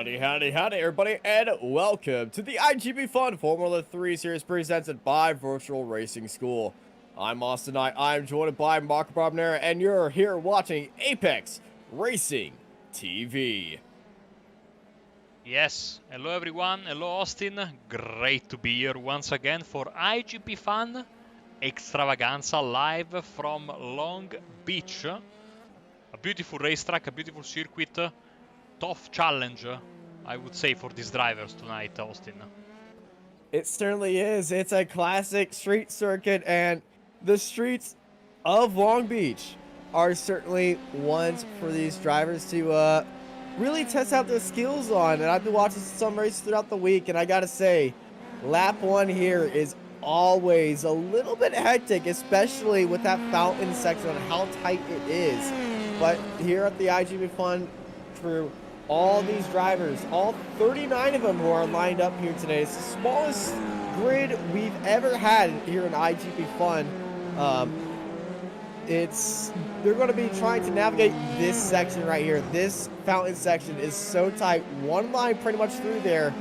Howdy, everybody, and welcome to the iGPFun Formula 3 series presented by Virtual Racing School. I'm Austin Knight, I'm joined by Marco Barbonera, and you're here watching Apex Racing TV. Yes, hello everyone, hello Austin, great to be here once again for iGPFun Extravaganza live from Long Beach. A beautiful racetrack, a beautiful circuit, tough challenge, I would say, for these drivers tonight, Austin. It certainly is. It's a classic street circuit, and the streets of Long Beach are certainly ones for these drivers to really test out their skills on. And I've been watching some races throughout the week, and I gotta say, lap one here is always a little bit hectic, especially with that fountain section on how tight it is. But here at the iGPFun crew, all these drivers, all 39 of them who are lined up here today, it's the smallest grid we've ever had here in iGPFun. They're going to be trying to navigate this section right here. This fountain section is so tight, one line pretty much through there,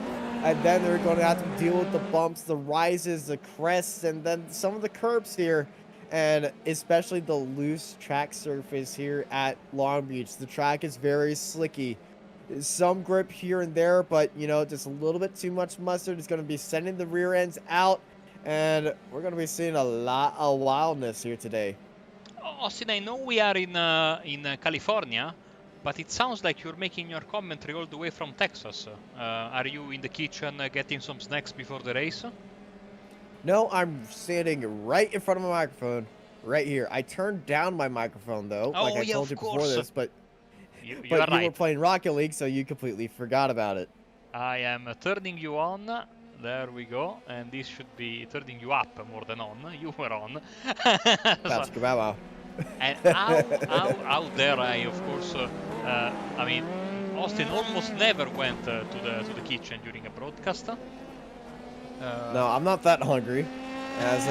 and then they're going to have to deal with the bumps, the rises, the crests, and then some of the curbs here, and especially the loose track surface here at Long Beach. The track is very slicky. Some grip here and there, but, you know, just a little bit too much mustard is going to be sending the rear ends out, and we're going to be seeing a lot of wildness here today. Austin, I know we are in California, but it sounds like you're making your commentary all the way from Texas. Are you in the kitchen getting some snacks before the race? No, I'm standing right in front of my microphone, right here. I turned down my microphone, though, like I told you before this, but you were playing Rocket League, so you completely forgot about it. I am turning you on. There we go. And this should be turning you up more than on. You were on. So, and out there, I, of course, I mean, Austin almost never went to the kitchen during a broadcast. No, I'm not that hungry. As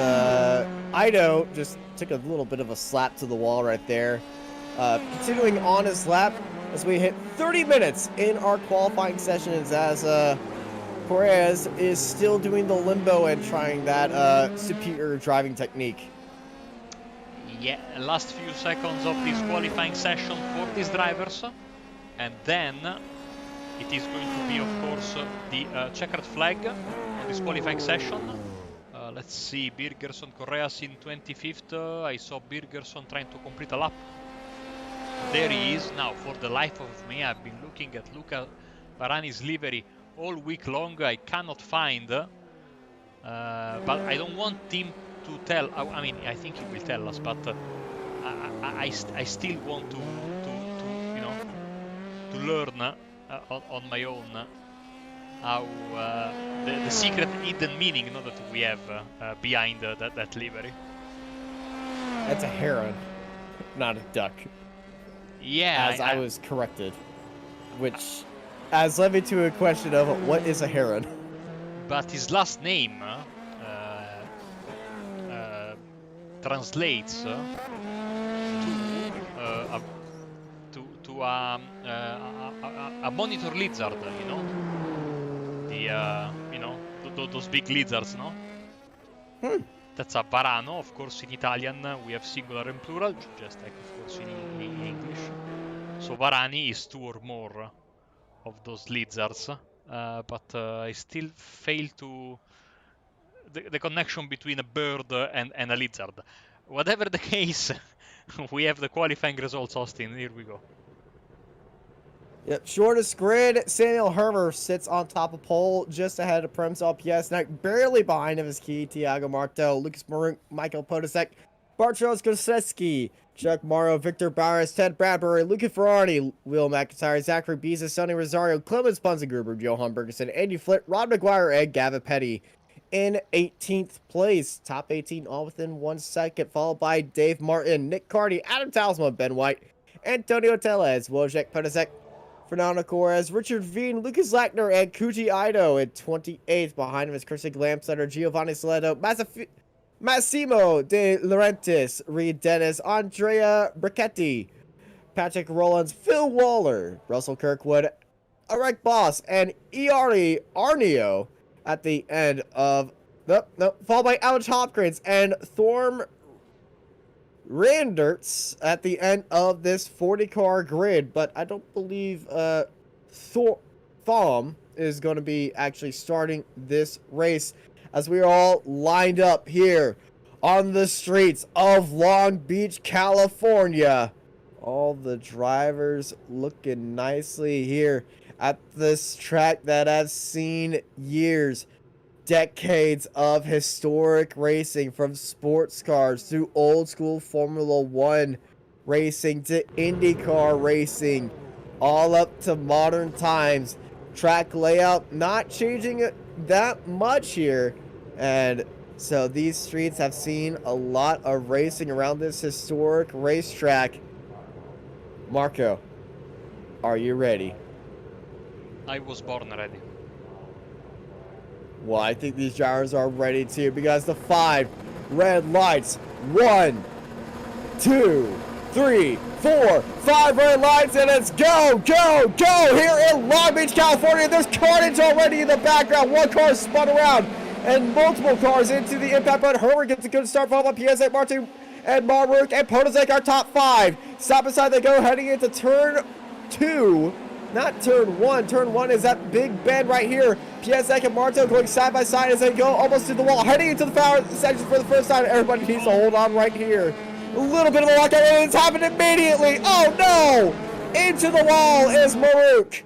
Ido just took a little bit of a slap to the wall right there. Continuing on his lap as we hit 30 minutes in our qualifying sessions, as Perez is still doing the limbo and trying that superior driving technique. Yeah, last few seconds of this qualifying session for these drivers, and then it is going to be, of course, the checkered flag on this qualifying session. Let's see, Birgerson, Correas in 25th. I saw Birgerson trying to complete a lap. There he is. Now, for the life of me, I've been looking at Luca Barani's livery all week long. I cannot find, but I don't want him to tell. I mean, I think he will tell us, but I still want to you know, to learn on my own how the secret hidden meaning, you know, that we have behind that livery. That's a heron, not a duck. Yeah, as I was corrected, which has led me to a question of what is a heron. But his last name translates to a monitor lizard. You know, the you know, those big lizards, no? That's a varano, of course. In Italian, we have singular and plural, just like, of course, in English. So varani is two or more of those lizards, but I still fail to the connection between a bird and a lizard. Whatever the case, we have the qualifying results, Austin. Here we go. Yep, shortest grid. Samuel Hermer sits on top of pole, just ahead of Prem's LPS. Knight barely behind him is key. Thiago Marto, Lucas Marunk, Michael Podesek, Bartros Goseski, Chuck Morrow, Victor Bowers, Ted Bradbury, Luca Ferrari, Will McIntyre, Zachary Beezus, Sonny Rosario, Clemens Punzengruber, Johan Bergerson, Andy Flitt, Rod McGuire, and Gavin Petty in 18th place. Top 18 all within 1 second, followed by Dave Martin, Nick Carty, Adam Talisman, Ben White, Antonio Tellez, Wojciech Podesek, Fernando Correz, Richard Veen, Lucas Lackner, and Kuji Ido in 28th. Behind him is Christian Glamsetter, Giovanni Soledo, Massimo De Laurentiis, Reed Dennis, Andrea Brichetti, Patrick Rollins, Phil Waller, Russell Kirkwood, Erect Boss and Arneo at the end of followed by Alex Hopkins and Thorm Randerts at the end of this 40-car grid. But I don't believe Thom is going to be actually starting this race, as we are all lined up here on the streets of Long Beach, California. All the drivers looking nicely here at this track that has seen years, decades of historic racing, from sports cars to old school Formula One racing to IndyCar racing, all up to modern times. Track layout not changing that much here, and so these streets have seen a lot of racing around this historic racetrack. Marco, are you ready? I was born ready. Well, I think these drivers are ready too, because the 5 red lights. 1, 2, 3, 4, 5 red lights, and it's go, go, go here in Long Beach, California. There's carnage already in the background. One car spun around and multiple cars into the impact, but Herman gets a good start, followed by PSA Martin and Maruk and Podozek are top 5. Side by side they go, heading into turn 2. Not turn 1. Turn 1 is that big bend right here. PSA and Marto going side by side as they go almost to the wall, heading into the power section for the first time. Everybody needs to hold on right here. A little bit of a lockout, and it's happened immediately. Oh no! Into the wall is Maruk.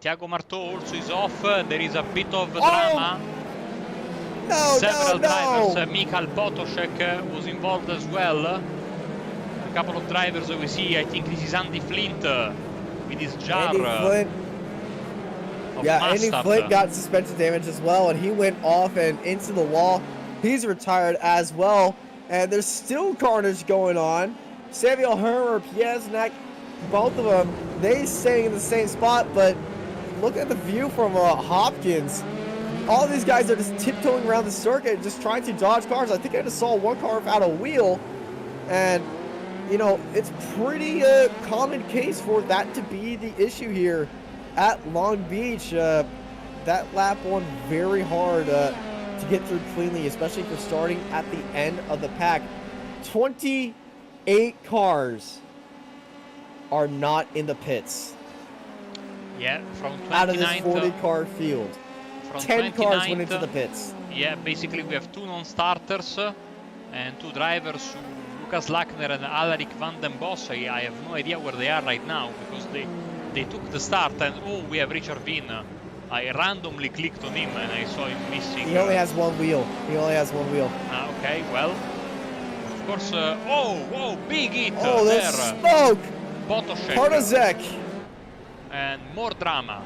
Thiago Marteau also is off. There is a bit of drama. No, Several drivers, no. Michal Potoshek was involved as well. A couple of drivers we see. I think this is Andy Flint with his jar. Andy Flint. Yeah, Andy Flint got suspension damage as well, and he went off and into the wall. He's retired as well, and there's still carnage going on. Samuel Hermer, Piesnak, both of them, they staying in the same spot, but look at the view from Hopkins. All these guys are just tiptoeing around the circuit, just trying to dodge cars. I think I just saw one car without a wheel, and you know, it's pretty common case for that to be the issue here at Long Beach. That lap won very hard to get through cleanly, especially for starting at the end of the pack. 28 cars are not in the pits. Yeah, from 29th, out of this 40-car field. From 10 cars went 29th, into the pits. Yeah, basically we have 2 non-starters and 2 drivers, Lucas Lackner and Alaric van den Bos. I have no idea where they are right now, because they took the start, and oh, we have Richard Veen. I randomly clicked on him and I saw him missing. He only has one wheel. He only has one wheel. Okay, well, of course. Whoa, big hit Oh, there. there's smoke! Potoshek. Podozek. And more drama.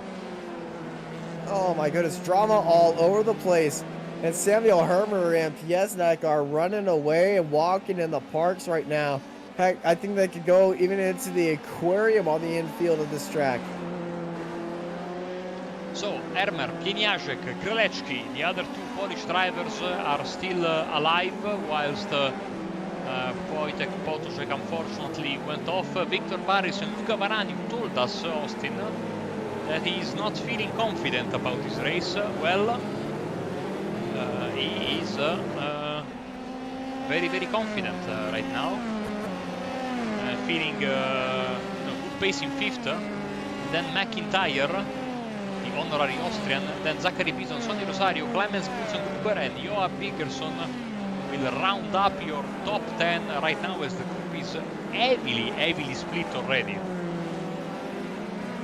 Oh my goodness, drama all over the place. And Samuel Hermer and Piesnak are running away and walking in the parks right now. Heck, I think they could go even into the aquarium on the infield of this track. So, Hermer, Pieniaszek, Krylecki, the other 2 Polish drivers are still alive, whilst Wojtek Potoshek unfortunately went off. Victor Barris and Luca Varani told us, Austin, that he is not feeling confident about his race. Well, he is very, very confident right now. Feeling good pace in 5th. Then McIntyre, the honorary Austrian. Then Zachary Pison, Sonny Rosario, Clemens Gruber and Joab Biggerson will round up your top 10 right now, as the group is heavily split already.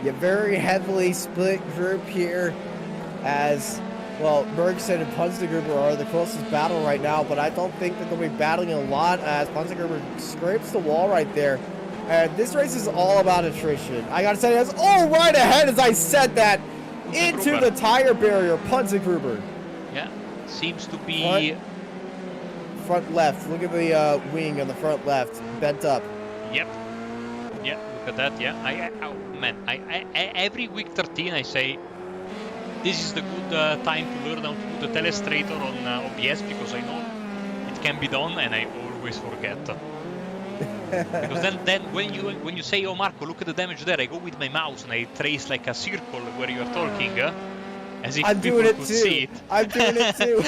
Yeah, very heavily split group here, as well, Bergson and Punzengruber are the closest battle right now, but I don't think that they'll be battling a lot, as Punzengruber scrapes the wall right there. And this race is all about attrition. I gotta say, that's all right ahead as I said that, into the tire barrier, Punzengruber. Yeah, seems to be... Front left, look at the wing on the front left, bent up. Yep. Yeah, look at that, yeah. Oh, man, every week 13 I say, this is the good time to learn how to put the telestrator on OBS, because I know it can be done and I always forget. Because then when you say, oh Marco, look at the damage there, I go with my mouse and I trace like a circle where you're talking, as if I'm people doing it could too. see it. I'm doing it too.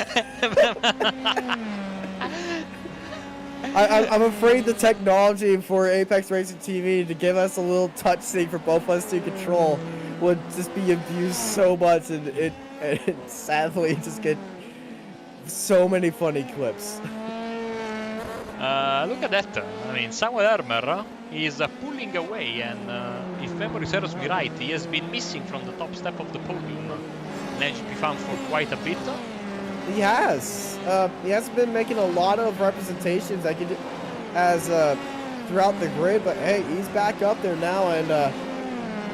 I'm afraid the technology for Apex Racing TV to give us a little touch thing for both of us to control would just be abused so much, and it sadly just get so many funny clips. Look at that. I mean, Samuel Ermer is pulling away, and if memory serves me right, he has been missing from the top step of the podium in iGPFun for quite a bit. He has. He hasn't been making a lot of representations throughout the grid, but hey, he's back up there now, and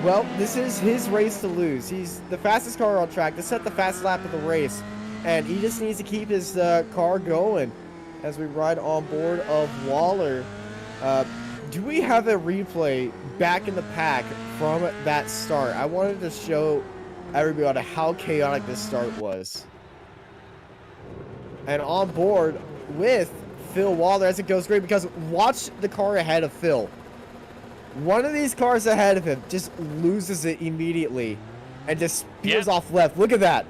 well, this is his race to lose. He's the fastest car on track to set the fastest lap of the race, and he just needs to keep his car going as we ride on board of Waller. Do we have a replay back in the pack from that start? I wanted to show everybody how chaotic this start was. And on board with Phil Waller as it goes green, because watch the car ahead of Phil. One of these cars ahead of him just loses it immediately and just spears off left. Look at that.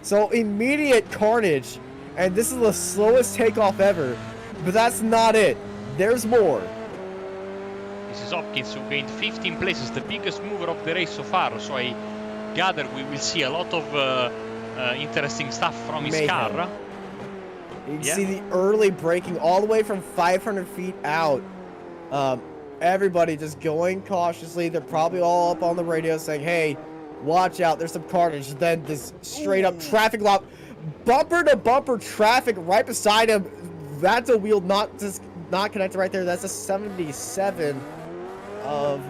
So immediate carnage, and this is the slowest takeoff ever, but that's not it. There's more. This is Hopkins who gained 15 places, the biggest mover of the race so far, so I gather we will see a lot of interesting stuff from his car. You can see the early braking all the way from 500 feet out. Everybody just going cautiously. They're probably all up on the radio saying, hey, watch out, there's some carnage. Then this straight up traffic lock, bumper to bumper traffic right beside him. That's a wheel not connected right there. That's a 77 of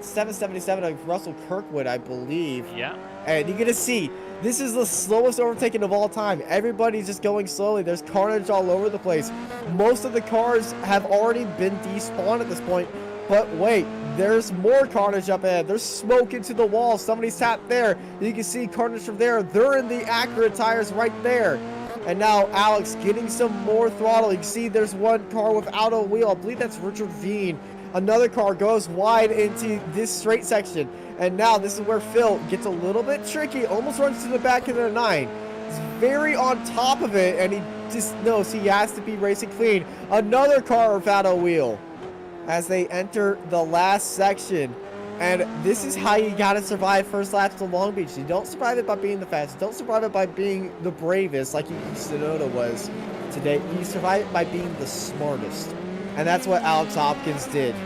777 of Russell Kirkwood, I believe. Yeah. And you're gonna see this is the slowest overtaking of all time. Everybody's just going slowly. There's carnage all over the place. Most of the cars have already been despawned at this point. But wait, there's more carnage up ahead. There's smoke into the wall. Somebody's tapped there. You can see carnage from there. They're in the accurate tires right there. And now Alex getting some more throttle. You can see there's one car without a wheel. I believe that's Richard Veen. Another car goes wide into this straight section. And now this is where Phil gets a little bit tricky. Almost runs to the back of the 9. He's very on top of it, and he just knows he has to be racing clean. Another car without a wheel as they enter the last section. And this is how you gotta survive first laps to Long Beach. You don't survive it by being the fastest. Don't survive it by being the bravest like Sonoda was today. You survive it by being the smartest. And that's what Alex Hopkins did.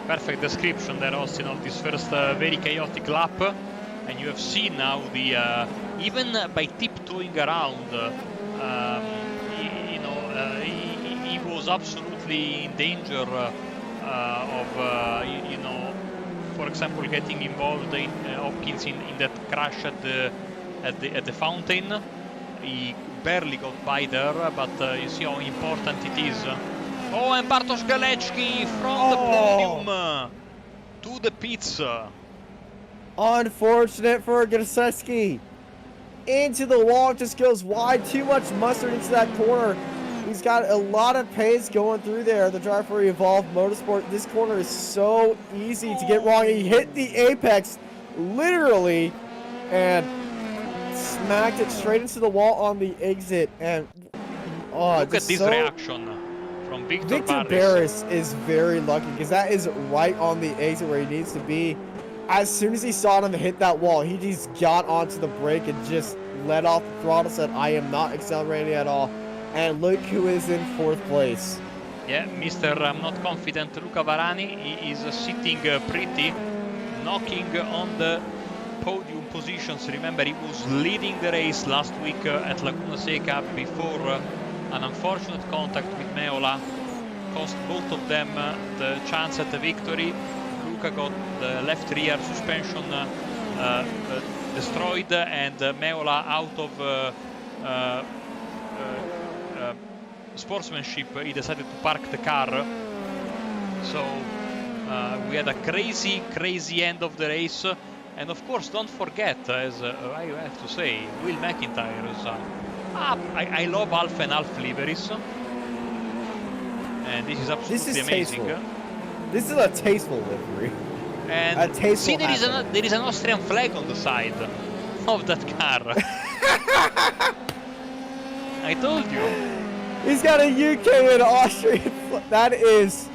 Perfect description there, Austin, of this first very chaotic lap. And you have seen now the even by tiptoeing around, he was absolutely in danger of for example, getting involved in Hopkins in that crash at the fountain. He barely got by there, but you see how important it is. Oh, and Bartosz Galecki from the podium to the pits. Unfortunate for Galecki. Into the wall, just goes wide. Too much mustard into that corner. He's got a lot of pace going through there. The driver for Evolved Motorsport. This corner is so easy to get wrong. He hit the apex, literally, and smacked it straight into the wall on the exit. And look at this reaction from Victor Barris is very lucky because that is right on the exit where he needs to be. As soon as he saw him hit that wall, he just got onto the brake and just let off the throttle, said, I am not accelerating at all. And look who is in 4th place. Yeah, Mr. I'm not confident Luca Varani. He is sitting pretty, knocking on the podium positions. Remember, he was leading the race last week at Laguna Seca before an unfortunate contact with Meola cost both of them the chance at the victory. Luca got the left rear suspension destroyed, and Meola, out of sportsmanship, he decided to park the car. So we had a crazy end of the race. And of course, don't forget, as I have to say, Will McIntyre I love half and half liveries. And this is absolutely amazing. Tasteful. This is a tasteful livery. And a tasteful see, there is an Austrian flag on the side of that car. I told you. He's got a UK and Austrian flag. That is...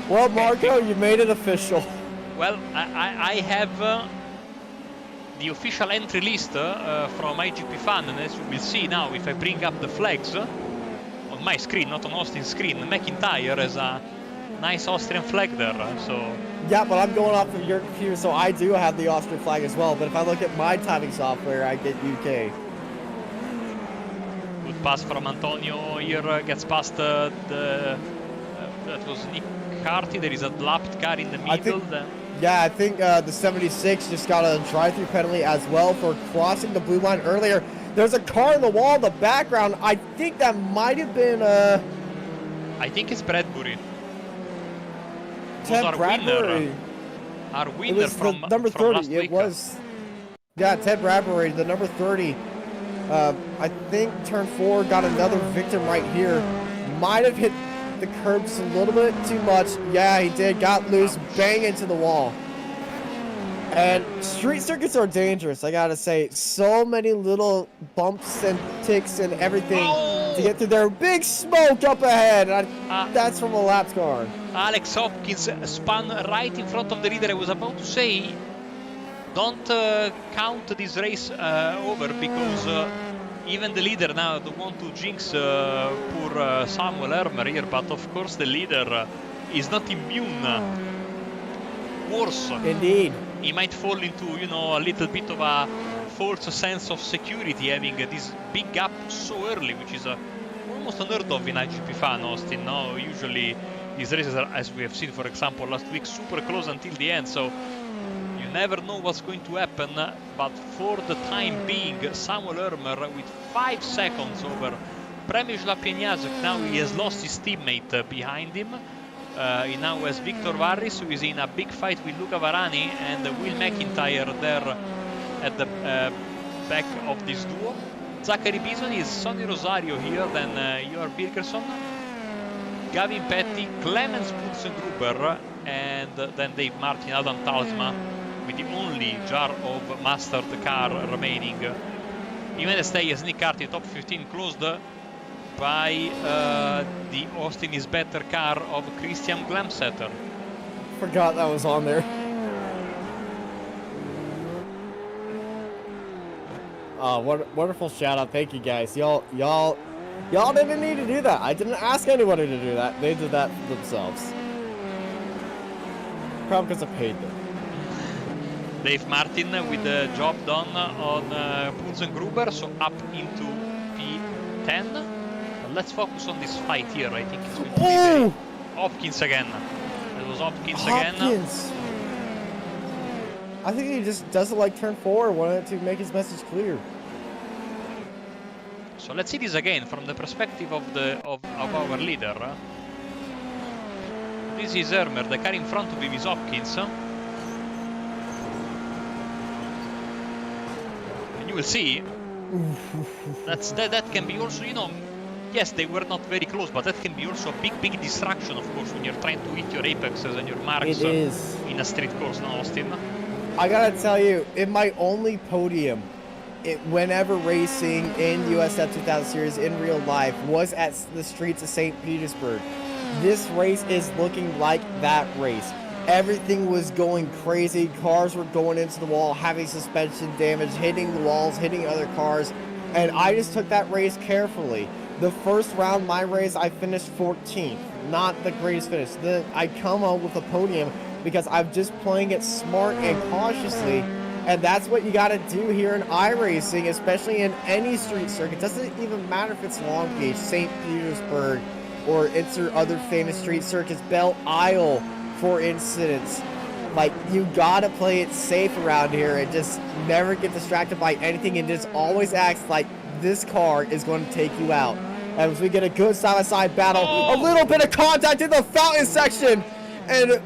Well, Marco, you made it official. Well, I have the official entry list from iGPFun, and as you will see now, if I bring up the flags on my screen, not on Austin's screen, McIntyre has a nice Austrian flag there, so... Yeah, but I'm going off of your computer, so I do have the Austrian flag as well, but if I look at my timing software, I get UK. Good pass from Antonio here, gets past that was Nick Carty. There is a lapped car in the middle. Yeah, I think the 76 just got a drive-through penalty as well for crossing the blue line earlier. There's a car in the wall in the background. I think that might have been... I think it's Bradbury. Ted Bradbury. Our winner from number 30. From last week. It was... Yeah, Ted Bradbury, the number 30. I think turn 4 got another victim right here. Might have hit the curbs a little bit too much. Yeah, he did. Got loose, bang into the wall. And street circuits are dangerous, I gotta say. So many little bumps and ticks and everything to get through there. Big smoke up ahead. That's from a lapped car. Alex Hopkins spun right in front of the leader. I was about to say, don't count this race over, because even the leader now don't want to jinx poor Samuel Hermer here, but of course the leader is not immune. Worse. Indeed. He might fall into, you know, a little bit of a false sense of security, having this big gap so early, which is almost unheard of in iGPFun, Austin. No, usually these races are, as we have seen, for example, last week, super close until the end. So you never know what's going to happen. But for the time being, Samuel Hermer with 5 seconds over Przemysław Pieniazek. Now he has lost his teammate behind him. He now has Victor Varris, who is in a big fight with Luca Varani, and Will McIntyre there at the back of this duo. Zachary Bison is Sonny Rosario here, then Joar Birkersson, Gavin Petty, Clemens Pulsengruber, and then Dave Martin, Adam Talsma, with the only jar of mastered car remaining. Jimenez Tellez, Nick Carty, top 15, closed by the Austin is better car of Christian Glamsetter. Forgot that was on there. Wonderful shout out. Thank you guys. Y'all didn't need to do that. I didn't ask anybody to do that. They did that themselves. Probably because I paid them. Dave Martin with the job done on Pulsengruber, so up into P10. Let's focus on this fight here. I think it's going to be very... Hopkins again. It was Hopkins again. I think he just doesn't like turn 4. Wanted to make his message clear. So let's see this again from the perspective of our leader. This is Hermer. The car in front of him is Hopkins. And you will see that can be also, you know, yes, they were not very close, but that can be also a big distraction, of course, when you're trying to hit your apexes and your marks in a street course now, Austin. I gotta tell you, in my only podium, whenever racing in USF 2000 Series in real life was at the streets of St. Petersburg. This race is looking like that race. Everything was going crazy. Cars were going into the wall, having suspension damage, hitting the walls, hitting other cars, and I just took that race carefully. The first round, my race, I finished 14th. Not the greatest finish. Then I come home with a podium because I'm just playing it smart and cautiously. And that's what you got to do here in iRacing, especially in any street circuit. It doesn't even matter if it's Long Beach, St. Petersburg, or insert other famous street circuits, Belle Isle, for instance. Like, you got to play it safe around here and just never get distracted by anything and just always act like this car is going to take you out. As we get a good side-by-side battle, a little bit of contact in the fountain section, and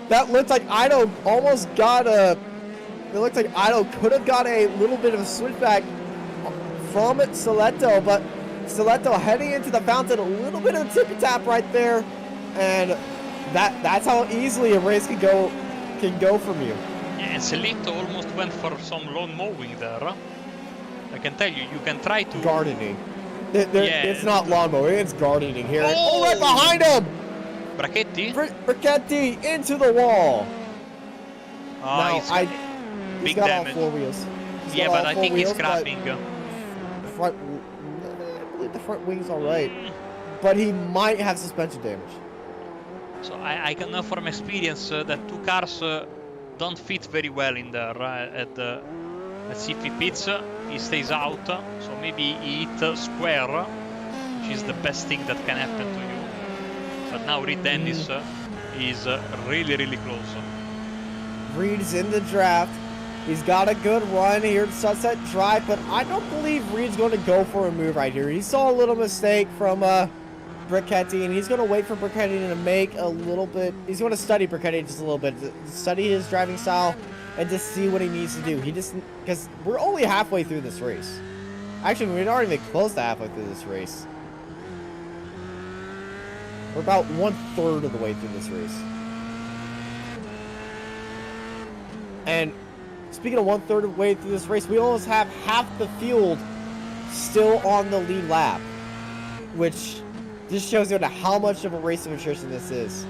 that looked like Ido almost got a. It looked like Ido could have got a little bit of a switchback from Soletto, but Soletto heading into the fountain, a little bit of a tippy tap right there, and that's how easily a race can go from you. Yeah, and Soletto almost went for some lawn mowing there. I can tell you, you can try to gardening. It's not lawn mowing, it's gardening here. Oh, right behind him! Brachetti? Brachetti into the wall. Oh, now, big got damage. All 4 wheels. Yeah, but I think he's scrapping. I believe the front wing's all right, but he might have suspension damage. So I can know from experience that two cars don't fit very well in there. Let's see if he pits. He stays out, so maybe he hit square, which is the best thing that can happen to you. But now Reed Dennis is really, really close. Reed's in the draft. He's got a good run here to Sunset Drive, but I don't believe Reed's going to go for a move right here. He saw a little mistake from Brachetti, and he's going to wait for Brachetti to make a little bit. He's going to study Brachetti just a little bit, study his driving style, and just see what he needs to do. Because we're only halfway through this race. Actually, we're not even close to halfway through this race. We're about 1/3 of the way through this race. And speaking of 1/3 of the way through this race, we almost have half the field still on the lead lap, which just shows you how much of a race of attrition this is.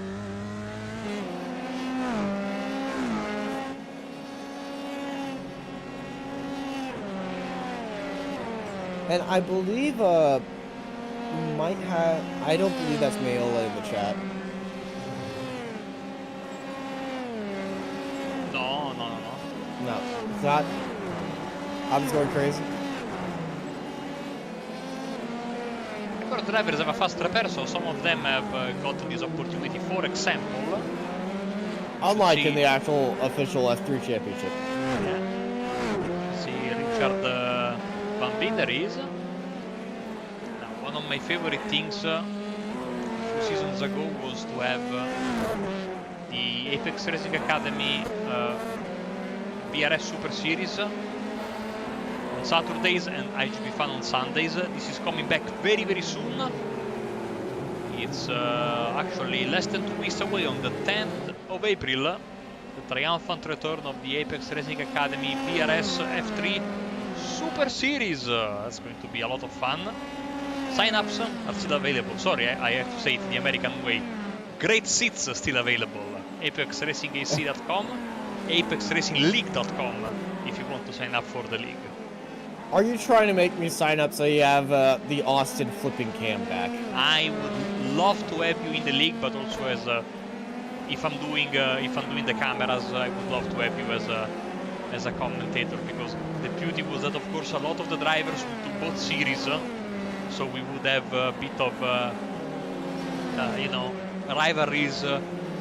And I believe we might have. I don't believe that's Mayola in the chat. No, it's not. I'm just going crazy. Of course, drivers have a fast repair, so some of them have gotten this opportunity. For example, unlike in the actual official F3 championship. Yeah. See, Richard Van Binder is. Now, one of my favorite things a few seasons ago was to have the Apex Racing Academy VRS Super Series on Saturdays and iGPFun on Sundays. This is coming back very, very soon. It's actually less than 2 weeks away on the 10th of April. The triumphant return of the Apex Racing Academy VRS F3 Super Series. That's going to be a lot of fun. Sign-ups are still available. Sorry, I have to say it the American way. Great seats are still available. ApexRacingAC.com, ApexRacingLeague.com if you want to sign up for the league. Are you trying to make me sign up so you have the Austin flipping cam back? I would love to have you in the league, but also as if I'm doing the cameras, I would love to have you as a commentator, because the beauty was that, of course, a lot of the drivers would do both series, so we would have a bit of rivalries.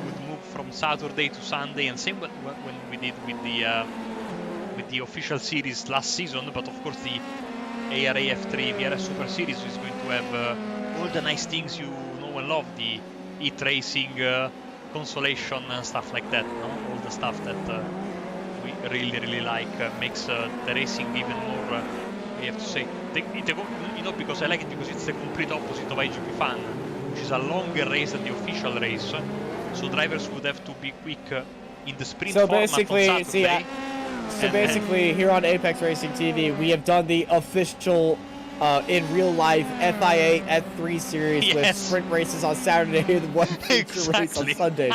Would move from Saturday to Sunday, and same when we did with the official series last season. But of course, the ARA F3 VRS Super Series is going to have all the nice things you know and love, the heat racing, consolation and stuff like that, no? All the stuff that we really like, makes the racing even more, I have to say, because I like it because it's the complete opposite of iGPFun, which is a longer race than the official race, so drivers would have to be quick in the sprint format on Saturday. So basically, here on Apex Racing TV, we have done the official, in real life, FIA F3 series with sprint races on Saturday and one feature race on Sunday.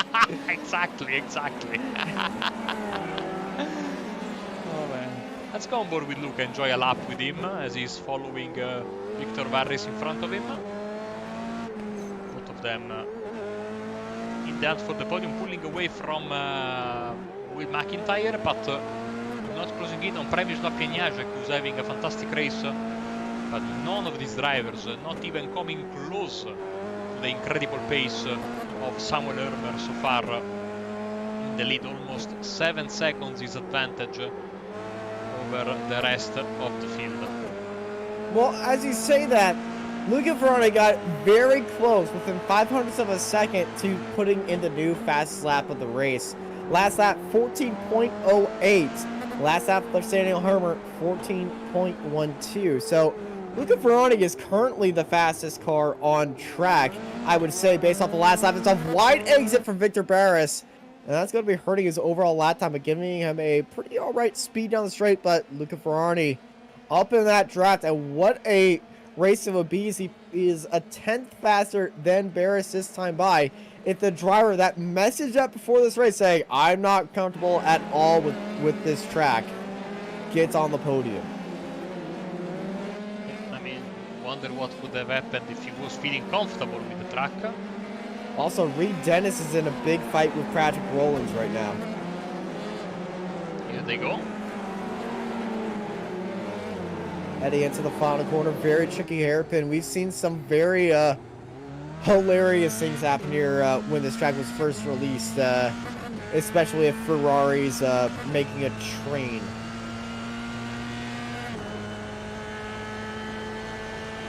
Exactly. Oh man. Let's go on board with Luca, enjoy a lap with him as he's following Victor Varres in front of him. Both of them in the hunt for the podium, pulling away from Will McIntyre, but not closing in on Przemysław Pieniaczek, who's having a fantastic race, but none of these drivers, not even coming close to the incredible pace of Samuel Ermer so far in the lead. Almost 7 seconds his advantage over the rest of the field. Well, as you say that, Luca Ferrari got very close, within 0.05 of a second, to putting in the new fastest lap of the race. Last lap, 14.08. Last lap for Daniel Hermer, 14.12. So Luca Ferrari is currently the fastest car on track, I would say, based off the last lap. It's a wide exit from Victor Barris, and that's going to be hurting his overall lap time, but giving him a pretty alright speed down the straight. But Luca Ferrari up in that draft, and what a race it would be. He is a 10th faster than Barris this time by. If the driver that messaged up before this race saying, I'm not comfortable at all with this track, gets on the podium. I mean, wonder what would have happened if he was feeling comfortable with the track. Also, Reed Dennis is in a big fight with Patrick Rollins right now. Here they go. Heading into the final corner, very tricky hairpin. We've seen some very hilarious things happen here when this track was first released, especially if Ferrari's making a train.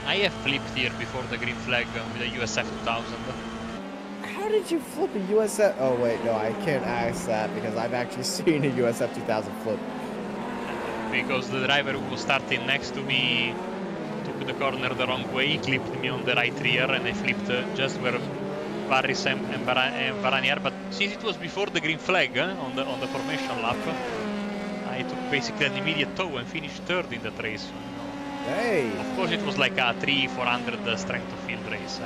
I have flipped here before the green flag with a USF 2000. How did you flip a USF? Oh wait, no, I can't ask that because I've actually seen a USF 2000 flip. Because the driver who was starting next to me took the corner the wrong way, clipped me on the right rear, and I flipped just where Barris and Varanier. But since it was before the green flag on the formation lap, I took basically an immediate tow and finished third in that race. Hey! Of course, it was like a 300-400 strength of field race.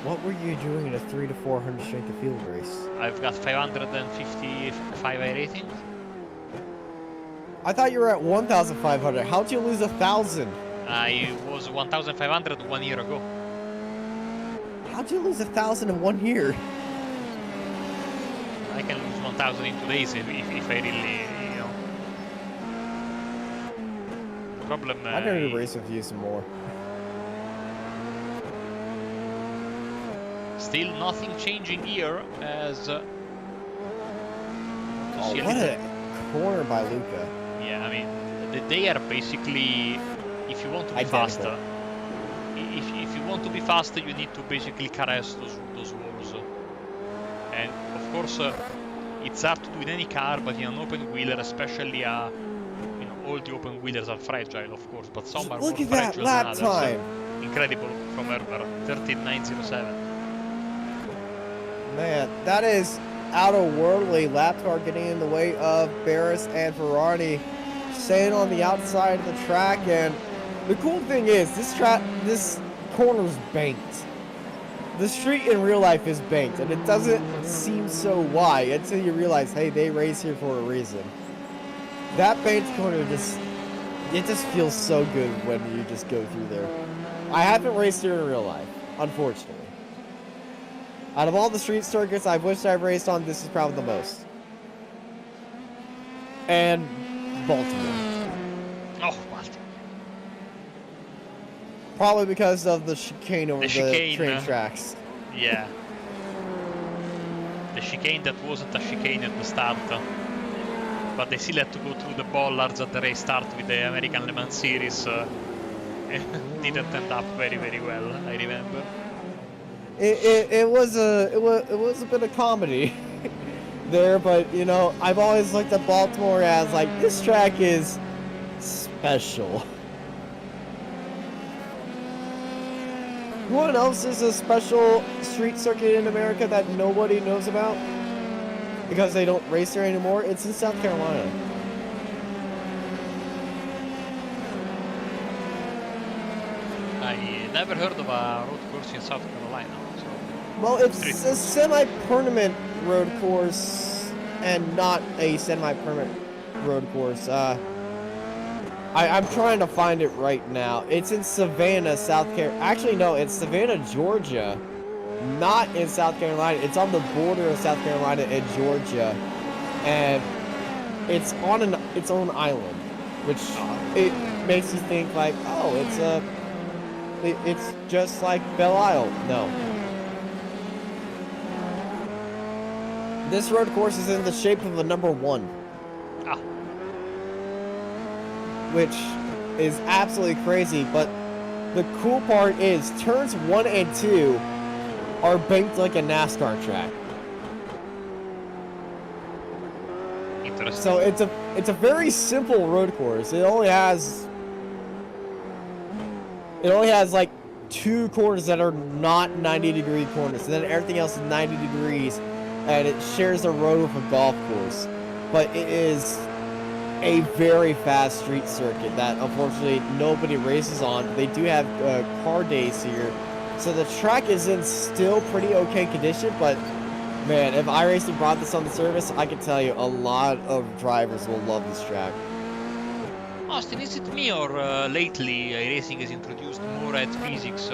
What were you doing in a 300 to 400 strength of field race? I've got 555 rating. I thought you were at 1,500. How'd you lose 1,000? I was 1,500 1 year ago. How'd you lose 1,000 in 1 year? I can lose 1,000 in 2 days if I really, you know. The problem. I need to race with you some more. Still nothing changing here as. Oh, what a corner by Luca. Yeah, I mean, they are basically, if you want to be faster, if you want to be faster, you need to basically caress those walls. And of course, it's hard to do in any car, but in an open wheeler, especially, you know, all the open wheelers are fragile, of course, but some are more fragile than others. Time. Incredible from Herbert, 13.907. Man, that is out-of-worldly. Lap car getting in the way of Barris and Ferrari, staying on the outside of the track. And the cool thing is, this corner's banked. The street in real life is banked, and it doesn't seem so wide until you realize, hey, they race here for a reason. That banked corner it just feels so good when you just go through there. I haven't raced here in real life, unfortunately. Out of all the street circuits I've wished I've raced on, this is probably the most. And Baltimore. Oh, Baltimore. Probably because of the chicane over the train tracks. Yeah. The chicane that wasn't a chicane at the start. But they still had to go through the bollards at the race start with the American Le Mans Series. Didn't end up very, very well, I remember. It was a bit of comedy there, but you know, I've always looked at Baltimore as like, this track is special. What else is a special street circuit in America that nobody knows about because they don't race there anymore? It's in South Carolina. I never heard of a road course in South Carolina. So. Well, it's a semi-permanent road course and not a semi-permanent road course. I'm trying to find it right now. It's in Savannah, South Carolina. Actually, no, it's Savannah, Georgia. Not in South Carolina. It's on the border of South Carolina and Georgia. And it's on its own island, which it makes you think like, oh, it's just like Belle Isle. No. This road course is in the shape of a number 1. Ah. Which is absolutely crazy, but the cool part is turns 1 and 2 are banked like a NASCAR track. Interesting. So it's a very simple road course. It only has like 2 corners that are not 90-degree corners, and then everything else is 90 degrees, and it shares a road with a golf course. But it is a very fast street circuit that unfortunately nobody races on. They do have car days here, so the track is in still pretty okay condition. But man, if iRacing brought this on the service, I can tell you a lot of drivers will love this track. Austin, is it me or lately iRacing has introduced more head physics?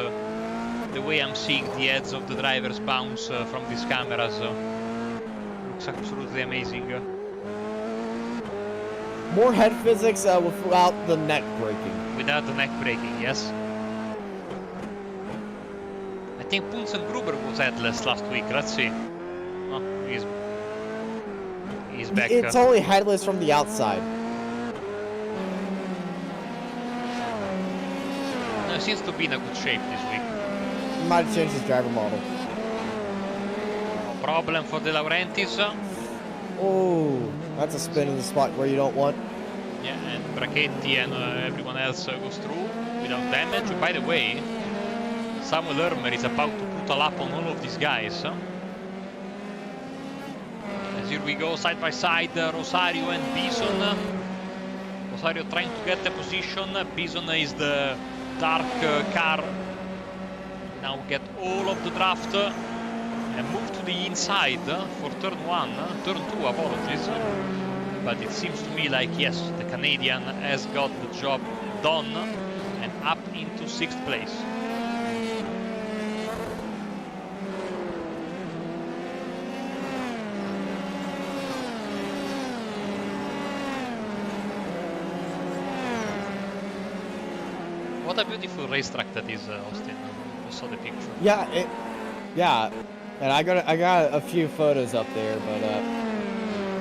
The way I'm seeing the heads of the drivers bounce from these cameras looks absolutely amazing. More head physics without the neck breaking. Without the neck breaking, yes. I think Gruber was headless last week. Let's see. Oh, he's back. It's only headless from the outside. No, he seems to be in a good shape this week. He might have changed his driver model. No problem for De Laurentiis. Oh, that's a spin in the spot where you don't want. Yeah, and Brachetti and everyone else goes through without damage. By the way, Samuel Lermer is about to put a lap on all of these guys. As here we go, side by side, Rosario and Bison. Rosario trying to get the position. Bison is the dark car. Now get all of the draft and move to the inside for turn 2, apologies. But it seems to me like, yes, the Canadian has got the job done and up into 6th place. What a beautiful racetrack that is, Austin. I saw the picture. Yeah, yeah, and I got a few photos up there, but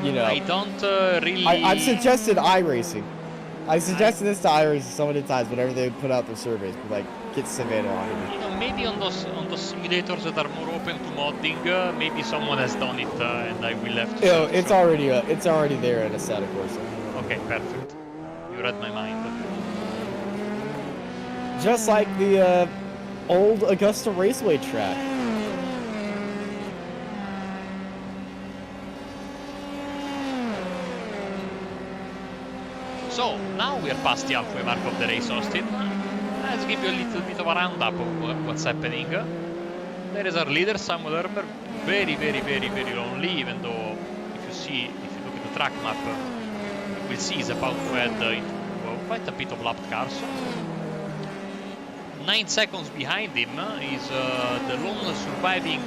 you know, I don't really. I've suggested iRacing. I suggested this to iRacing so many times whenever they put out their surveys, but like get Savannah on it. You know, maybe on those simulators that are more open to modding, maybe someone has done it, and I will have to. You know, it's already there in a Assetto Corsa. Okay, perfect. You read my mind. Just like the old Augusta Raceway track. So, now we are past the halfway mark of the race, Austin. Let's give you a little bit of a roundup of what's happening. There is our leader, Samuel Lermer, very lonely, even though if you look at the track map, you will see he's about to head into quite a bit of lapped cars. 9 seconds behind him is the lone surviving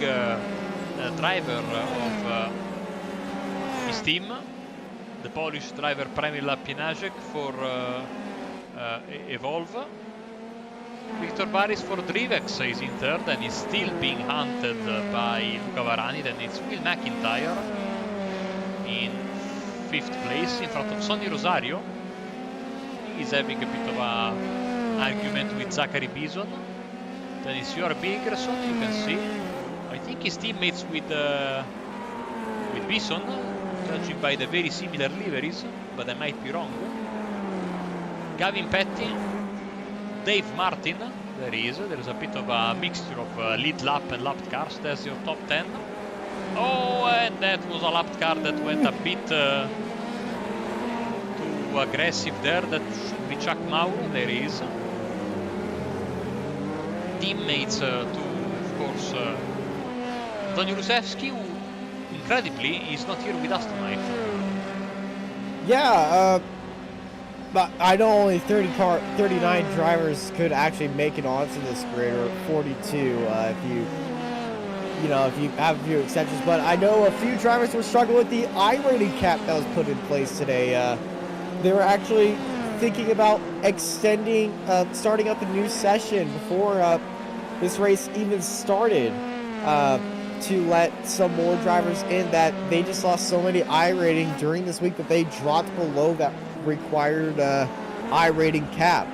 driver of his team, the Polish driver Premila Pienaszek for Evolve. Victor Baris for Drivex is in third and is still being hunted by Luca Varani. Then it's Will McIntyre in 5th place in front of Sonny Rosario. He's having a bit of a argument with Zachary Bison. Then it's Joar Birgersson, you can see. I think his teammates with Bison, judging by the very similar liveries, but I might be wrong. Gavin Petty, Dave Martin, there's a bit of a mixture of lead lap and lapped cars. There's your top 10. Oh, and that was a lapped car that went a bit too aggressive there. That should be Chuck Mauro. There he is. Teammates to, of course, Antonio Rusevski, who incredibly is not here with us tonight. Yeah, but I know only 39 drivers could actually make it onto this grid, or 42 if you have a few exceptions. But I know a few drivers were struggling with the iRating cap that was put in place today. They were actually thinking about extending, starting up a new session before this race even started, to let some more drivers in, that they just lost so many iRating during this week that they dropped below that required iRating cap.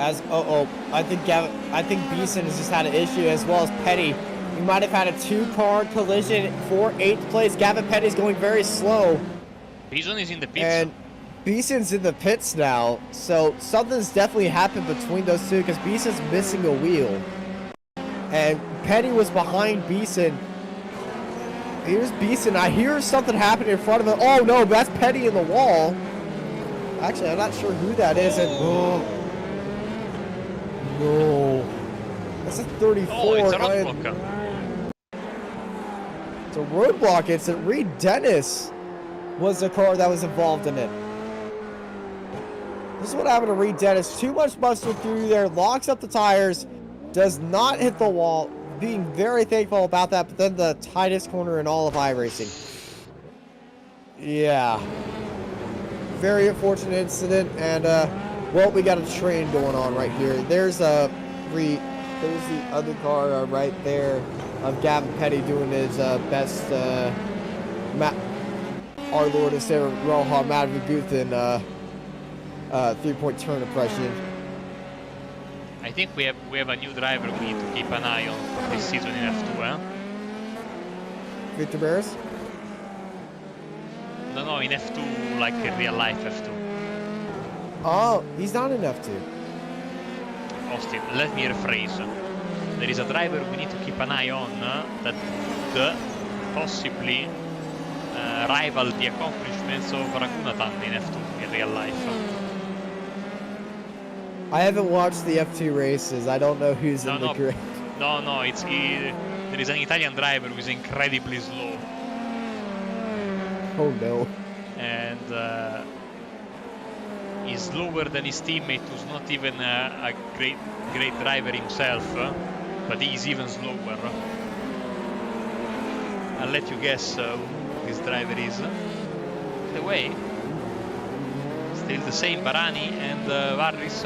I think Beeson has just had an issue as well as Petty. We might have had a 2-car collision for 8th place. Gavin Petty's going very slow. Beeson is in the pits. And Beeson's in the pits now. So something's definitely happened between those two because Beeson's missing a wheel. And Petty was behind Beeson. Here's Beeson. I hear something happening in front of him. Oh no, that's Petty in the wall. Actually, I'm not sure who that is. And no. That's a 34. Oh, it's a roadblock. It's a roadblock. It's a Reed Dennis was the car that was involved in it. This is what happened to Reed Dennis. Too much muscle through there. Locks up the tires. Does not hit the wall. Being very thankful about that. But then the tightest corner in all of iRacing. Yeah. Very unfortunate incident. And, well, we got a train going on right here. There's the other car right there of Gavin Petty doing his best our Lord and Savior Rohan Madhvaguthan 3-point turn impression. I think we have a new driver we need to keep an eye on for this season in F2, eh? Victor Barris? No, in F2, like in real life F2. Oh, he's not in F2. Austin, let me rephrase. There is a driver we need to keep an eye on that could possibly rival the accomplishments of Raghunathan in F2 in real life. I haven't watched the F2 races. I don't know who's in the grid. No, there is an Italian driver who is incredibly slow. Oh no. And he's slower than his teammate, who's not even a great driver himself, but he's even slower. I'll let you guess who this driver is. By the way, still the same Barani and Varris.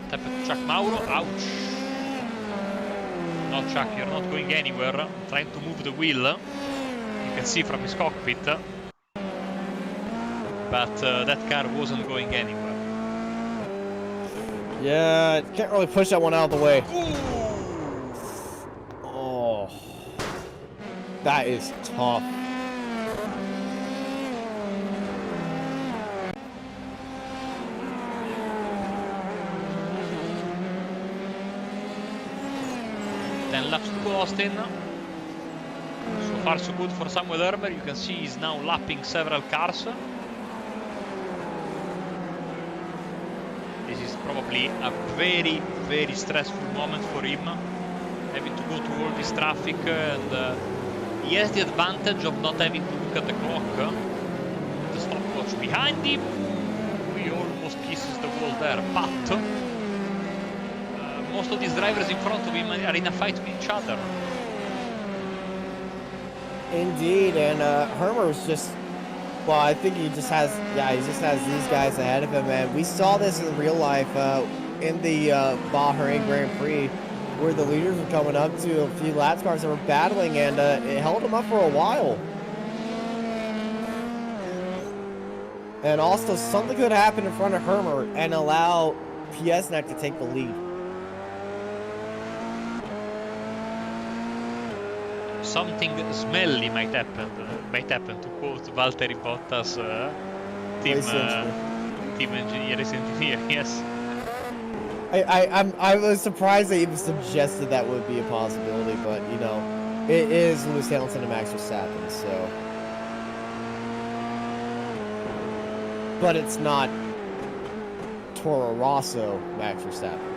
Tap at Chuck Mauro. Ouch. No, Chuck, you're not going anywhere. I'm trying to move the wheel. You can see from his cockpit. But that car wasn't going anywhere. Yeah, can't really push that one out of the way. Ooh. Oh, that is tough. Laps to go, Austin. So far so good for Samuel Hermer. You can see he's now lapping several cars. This is probably a very, very stressful moment for him, having to go through all this traffic, and he has the advantage of not having to look at the clock. The stopwatch behind him. He almost kisses the wall there, but most of these drivers in front of him are in a fight with each other. Indeed, and Hermer's just, well, I think he just has these guys ahead of him, and we saw this in real life in the Bahrain Grand Prix, where the leaders were coming up to a few lap cars that were battling, and it held them up for a while. And also, something could happen in front of Hermer and allow PSNet to take the lead. Something smelly might happen to quote Valtteri Bottas, team engineer, yes. I was surprised they even suggested that would be a possibility, but you know, it is Lewis Hamilton and Max Verstappen, so. But it's not Toro Rosso Max Verstappen.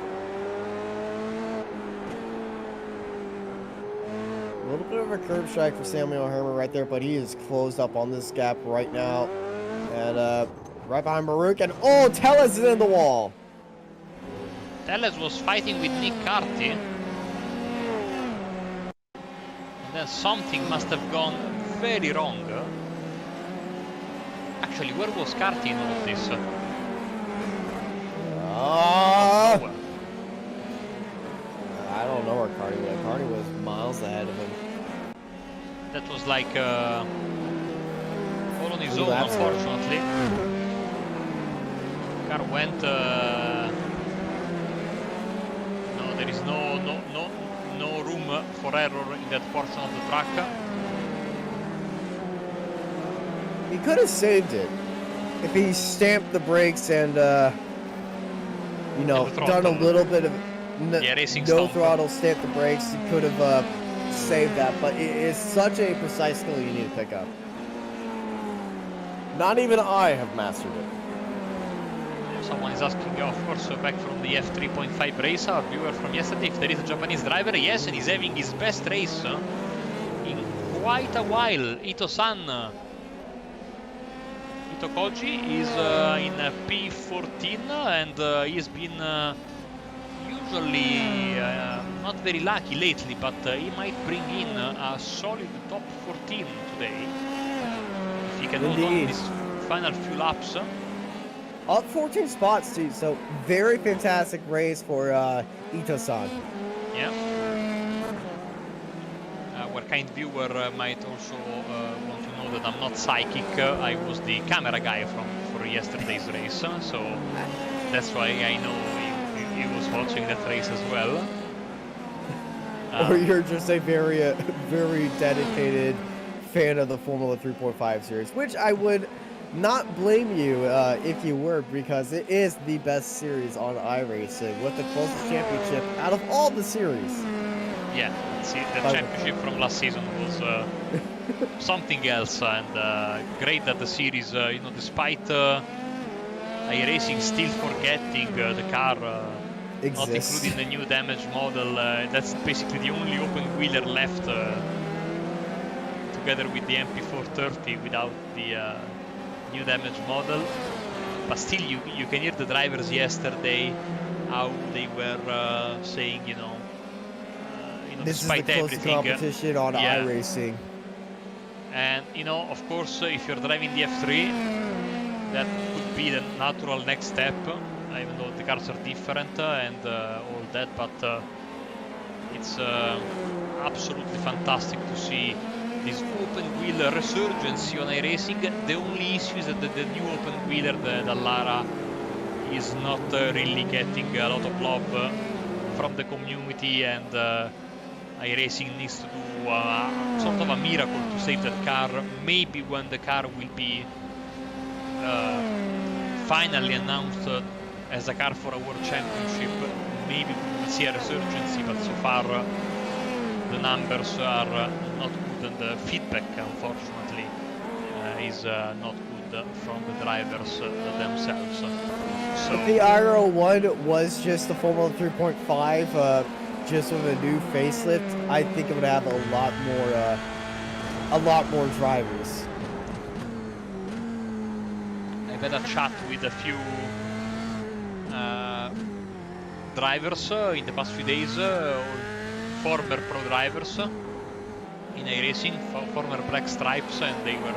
A little bit of a curb strike for Samuel Hermer right there, but he is closed up on this gap right now. And right behind Maruk, and oh, Tellez is in the wall. Tellez was fighting with Nick Carty. And then something must have gone very wrong. Actually, where was Carty in all of this? I don't know where Carty was. Carty was miles ahead of him. That was like all on his own, unfortunately. car went. No, there is no room for error in that portion of the track. He could have saved it if he stamped the brakes and, you know, done a little bit of no throttle, stamped the brakes. He could have saved that, but it is such a precise skill you need to pick up. Not even I have mastered it. Someone is asking, of course, back from the F3.5 race, our viewer from yesterday, if there is a Japanese driver. Yes, and he's having his best race in quite a while. Ito-san, Ito Koji, is in P14, and he's been usually not very lucky lately, but he might bring in a solid top 14 today. If he can hold on these final few laps. Up 14 spots too, so very fantastic race for Ito-san. Yeah. Our kind viewer might also want to know that I'm not psychic. I was the camera guy for yesterday's race, so that's why I know he was watching that race as well. Or you're just a very dedicated fan of the Formula 3.5 series, which I would not blame you if you were, because it is the best series on iRacing with the closest championship out of all the series. Yeah, see, the championship from last season was something else, and great that the series, you know, despite iRacing still forgetting the car, not including the new damage model, that's basically the only open wheeler left, together with the MP430 without the new damage model. But still, you can hear the drivers yesterday how they were saying, you know, this despite is the closest competition on iRacing. And you know, of course, if you're driving the F3, that could be the natural next step, even though the cars are different and all that. But it's absolutely fantastic to see this open wheel resurgence on iRacing. The only issue is that the new open wheeler, the Dallara, is not really getting a lot of love from the community, and iRacing needs to do sort of a miracle to save that car. Maybe when the car will be finally announced as a car for a World Championship, maybe we will see a resurgence, but so far the numbers are not good, and the feedback, unfortunately, is not good from the drivers themselves. So if the iRo 1 was just the Formula 3.5, just with a new facelift, I think it would have a lot more drivers. I've had a chat with a few drivers in the past few days, former pro drivers in iRacing, former Black Stripes, and they were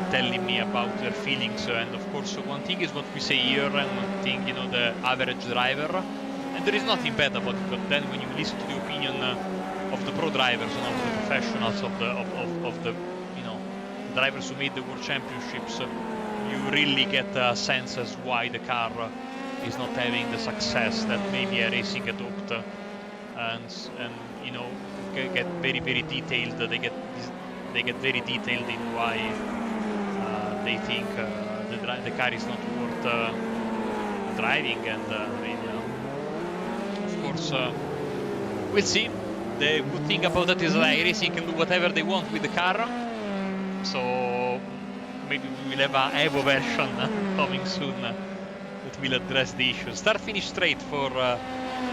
telling me about their feelings. And of course, one thing is what we say here, and one thing, you know, the average driver. And there is nothing bad about it, but then when you listen to the opinion of the pro drivers and of the professionals, of the you know, drivers who made the World Championships, you really get a sense as why the car is not having the success that maybe iRacing had hoped, and you know, get very detailed. They get very detailed in why they think the car is not worth driving, and you know, of course, we'll see. The good thing about that is that iRacing can do whatever they want with the car, so maybe we will have a Evo version coming soon that will address the issues. Start-finish straight for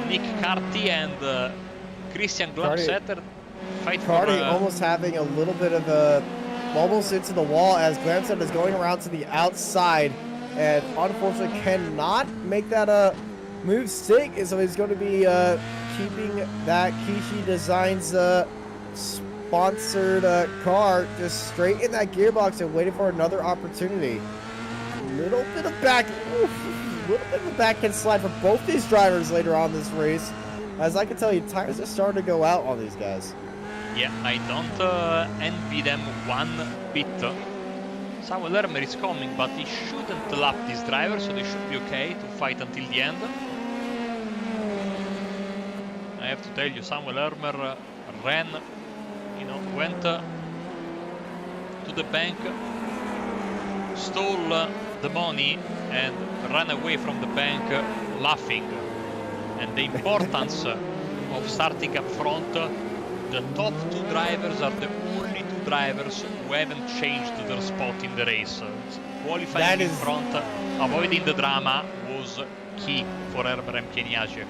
Nick Carty and Christian Glamsetter. Carty almost having a little bit of a almost into the wall as Glamsetter is going around to the outside, and unfortunately cannot make that move stick, so he's going to be keeping that Kishi Designs sponsored car just straight in that gearbox and waiting for another opportunity. Little bit of a backhand slide for both these drivers later on this race. As I can tell you, tires are starting to go out on these guys. Yeah, I don't envy them one bit. Samuel Lermer is coming, but he shouldn't lap this driver, so they should be okay to fight until the end. I have to tell you, Samuel Lermer ran, went to the bank, stole the money, and ran away from the bank laughing. And the importance of starting up front, the top 2 drivers are the only 2 drivers who haven't changed their spot in the race. Qualifying in front, avoiding the drama was key for Herber and Pieniaczek.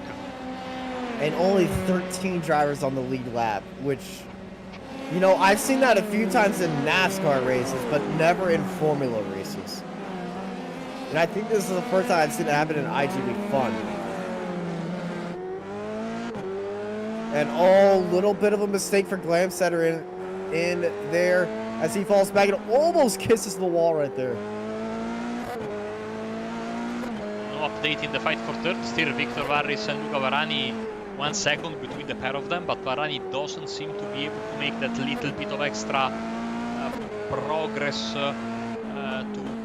And only 13 drivers on the lead lap, which, I've seen that a few times in NASCAR races, but never in Formula races. And I think this is the first time I've seen it happen in iGPFun. And little bit of a mistake for Glamsetter in there as he falls back and almost kisses the wall right there. No update in the fight for third. Still Victor Varris and Luca Varani 1 second between the pair of them, but Varani doesn't seem to be able to make that little bit of extra progress to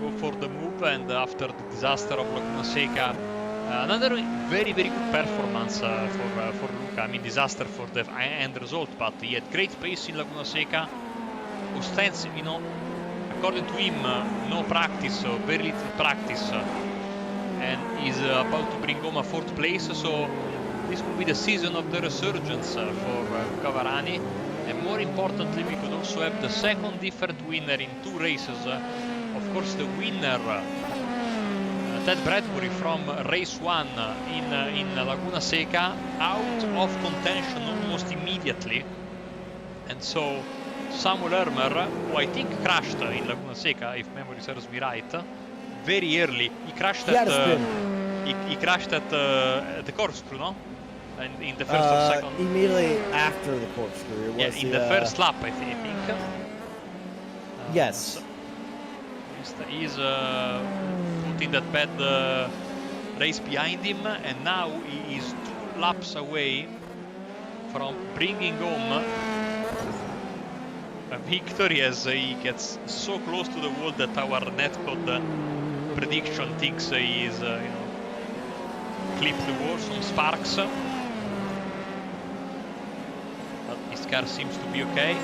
go for the move. And after the disaster of Laguna Seca, another very, very good performance for Luca. I mean, disaster for the end result, but he had great pace in Laguna Seca. Ostensive, according to him, no practice, so very little practice, and he's about to bring home a 4th place. So this will be the season of the resurgence for Luca Varani. And more importantly, we could also have the 2nd different winner in 2 races. Of course, the winner, Ted Bradbury from race 1 in Laguna Seca, out of contention almost immediately. And so Samuel Lermer, who I think crashed in Laguna Seca, if memory serves me right, very early. He crashed he crashed at the corkscrew, no? In the first or second. Immediately after the corkscrew. It was in the first lap, I think. Yes. He's putting that bad race behind him, and now he is 2 laps away from bringing home a victory, as he gets so close to the wall that our netcode prediction thinks he is, clipped the wall, some sparks. But his car seems to be okay.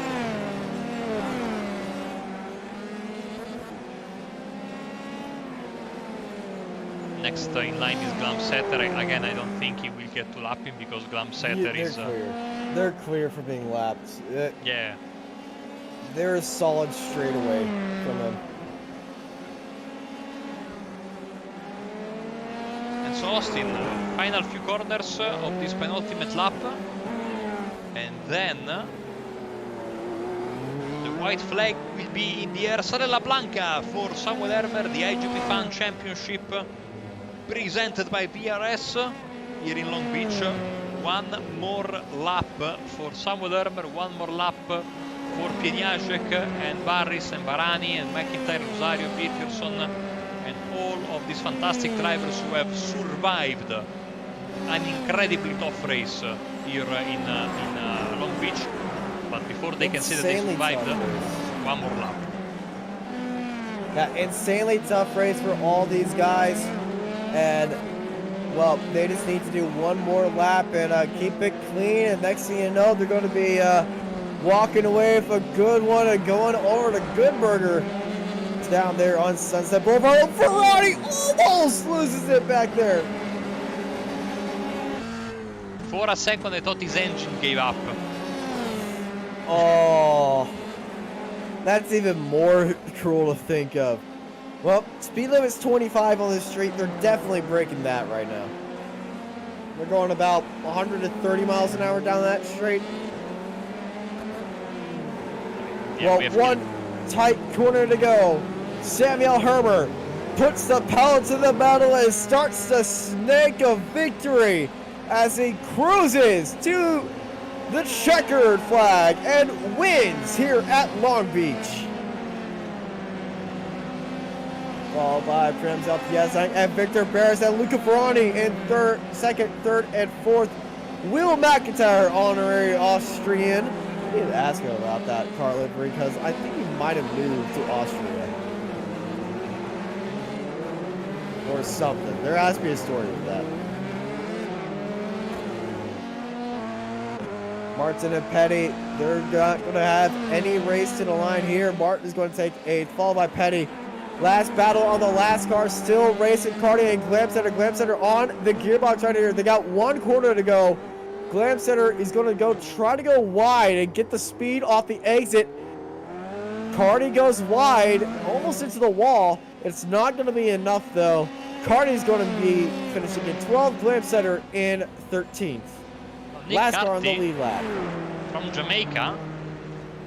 Next in line is Glamsetter. Again, I don't think he will get to lap him because Glamsetter is... clear. They're clear for being lapped. Yeah. They're a solid straightaway from him. And so Austin, final few corners of this penultimate lap. And then the white flag will be in the air. Sorella Blanca for Samuel Lermer, the iGPFun Championship, presented by VRS here in Long Beach. 1 more lap for Samuel Lermer, 1 more lap for Pieniaczek and Barris and Varani and McIntyre, Rosario, Peterson, and all of these fantastic drivers who have survived an incredibly tough race here in Long Beach. But before they can say that they survived, 1 more lap. Yeah, insanely tough race for all these guys. And, well, they just need to do 1 more lap and keep it clean. And next thing you know, they're going to be walking away with a good one and going over to Good Burger down there on Sunset Boulevard. Ferrari almost loses it back there. For a second, I thought his engine gave up. Oh, that's even more cruel to think of. Well, speed limit's 25 on this street. They're definitely breaking that right now. They're going about 130 miles an hour down that straight. Yeah, well, 1 tight corner to go. Samuel Hermer puts the pedal to the metal and starts the snake of victory as he cruises to the checkered flag and wins here at Long Beach. Followed by Prims LPS and Victor Barris and Luca Ferrani in 2nd, 3rd, and 4th. Will McIntyre, honorary Austrian. I need to ask him about that car livery because I think he might have moved to Austria. or something. There has to be a story with that. Martin and Petty, they're not going to have any race to the line here. Martin is going to take 8th, followed by Petty. Last battle on the last car, still racing Cardi and Glam Center. Glam Center on the gearbox right here. They got 1 corner to go. Glam Center is going to try to go wide and get the speed off the exit. Cardi goes wide, almost into the wall. It's not going to be enough though. Cardi's going to be finishing in 12th, Glam Center in 13th. Last car on the lead lap. From Jamaica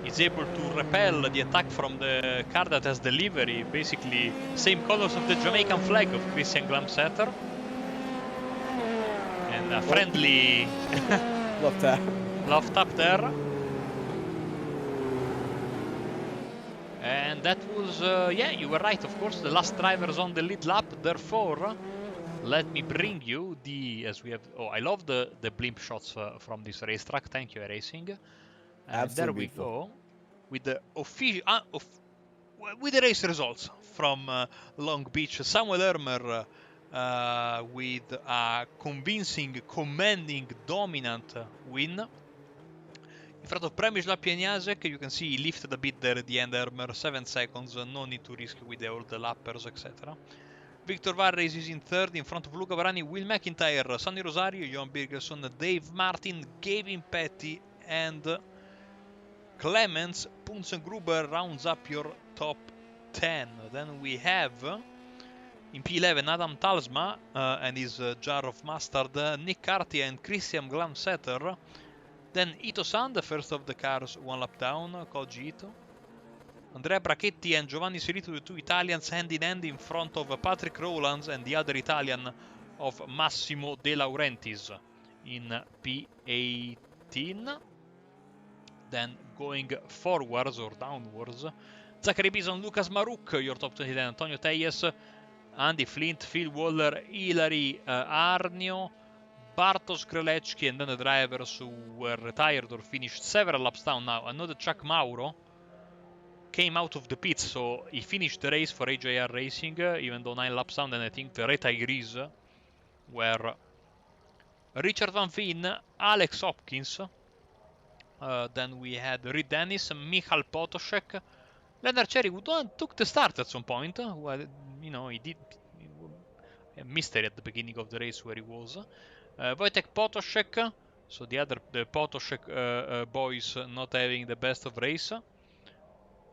is able to repel the attack from the car that has delivery, basically same colors of the Jamaican flag of Christian Glamsetter. And a friendly love tap. Love tap there. And that was, yeah, you were right, of course, the last drivers on the lead lap, therefore, let me bring you the, as we have, oh, I love the blimp shots from this racetrack, thank you, iRacing. And there we go, with the official, with the race results from Long Beach. Samuel Ermer with a convincing, commanding, dominant win. In front of Przemysław Pieniaszek, you can see he lifted a bit there at the end, Ermer, 7 seconds, no need to risk with all the lappers, etc. Victor Varese is in 3rd, in front of Luca Varani, Will McIntyre, Sonny Rosario, Johan Birgersson, Dave Martin, Gavin Petty, and Clemens Punzengruber rounds up your top 10. Then we have, in P11, Adam Talsma and his jar of mustard, Nick Cartier and Christian Glamsetter. Then Ito-san, the first of the cars, 1 lap down, Koji Ito. Andrea Brachetti and Giovanni Serito, the 2 Italians, hand in hand in front of Patrick Rowlands and the other Italian of Massimo De Laurentiis in P18. Then going forwards or downwards, Zachary Bison, Lucas Maruk, your top 20, then Antonio Teyes, Andy Flint, Phil Waller, Hilary Arnio, Bartosz Kreleczki, and then the drivers who were retired or finished several laps down now. Another Chuck Mauro came out of the pits, so he finished the race for AJR Racing, even though 9 laps down. And I think the retirees were Richard Van Veen, Alex Hopkins, then we had Reed Dennis, Michal Potoshek, Leonard Cherry, who took the start at some point, you know, he did a mystery at the beginning of the race where he was. Wojtek Potoshek, so the Potoshek boys not having the best of race.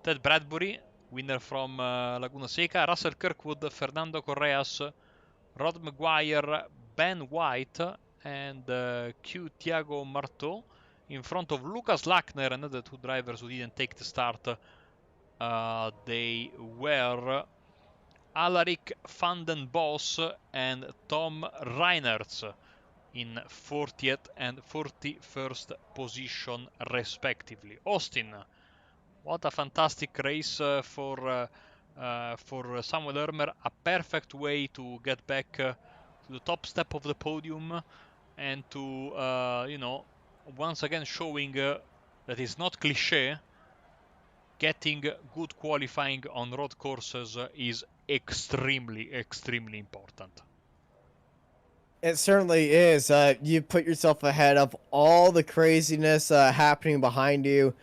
Ted Bradbury, winner from Laguna Seca. Russell Kirkwood, Fernando Correas, Rod Maguire, Ben White, and Q Thiago Marteau. In front of Lucas Lackner, another 2 drivers who didn't take the start. They were Alaric van den Bos and Tom Reinertz in 40th and 41st position respectively. Austin, what a fantastic race for Samuel Ermer. A perfect way to get back to the top step of the podium and to, you know, once again showing that it's not cliché. Getting good qualifying on road courses is extremely, extremely important. It certainly is. You put yourself ahead of all the craziness happening behind you,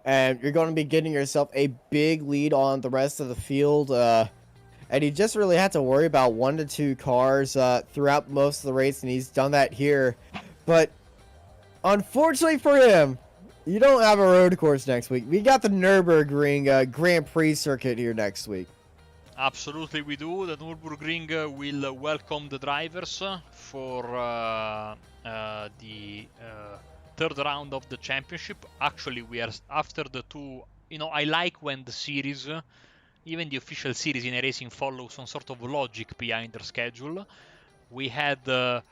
and you're going to be getting yourself a big lead on the rest of the field. And you just really had to worry about 1 to 2 cars throughout most of the race, and he's done that here. But unfortunately for him, you don't have a road course next week. We got the Nürburgring Grand Prix circuit here next week. Absolutely we do. The Nürburgring will welcome the drivers for the 3rd round of the championship. Actually, we are after the 2... You know, I like when the series, even the official series in iRacing, follows some sort of logic behind their schedule. We had the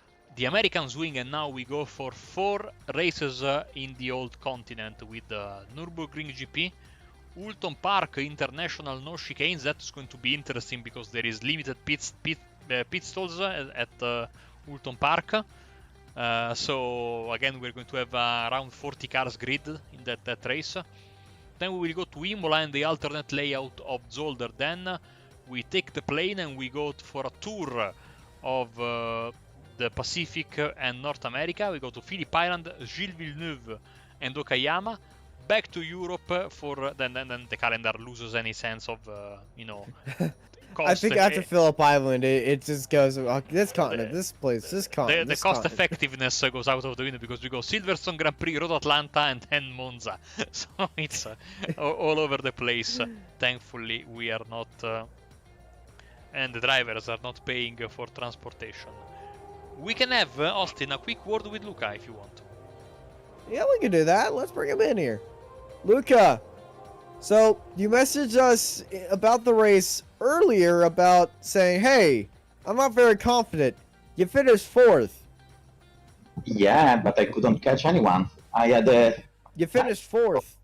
American swing, and now we go for 4 races in the old continent with the Nürburgring GP, Woolton Park International, no chicanes. That's going to be interesting because there is limited pit stalls at Woolton Park. So again, we're going to have around 40 cars grid in that race. Then we will go to Imola and the alternate layout of Zolder. Then we take the plane and we go for a tour of the Pacific and North America. We go to Phillip Island, Gilles Villeneuve, and Okayama. Back to Europe for then the calendar loses any sense of cost. I think after Phillip Island, it just goes. This continent, this place, this continent. The cost effectiveness goes out of the window because we go Silverstone Grand Prix, Road Atlanta, and then Monza. So it's all over the place. Thankfully, we are not, and the drivers are not paying for transportation. We can have, Austin, a quick word with Luca if you want. Yeah, we can do that. Let's bring him in here. Luca, so you messaged us about the race earlier about saying, hey, I'm not very confident. You finished 4th. Yeah, but I couldn't catch anyone. I had a... You finished 4th.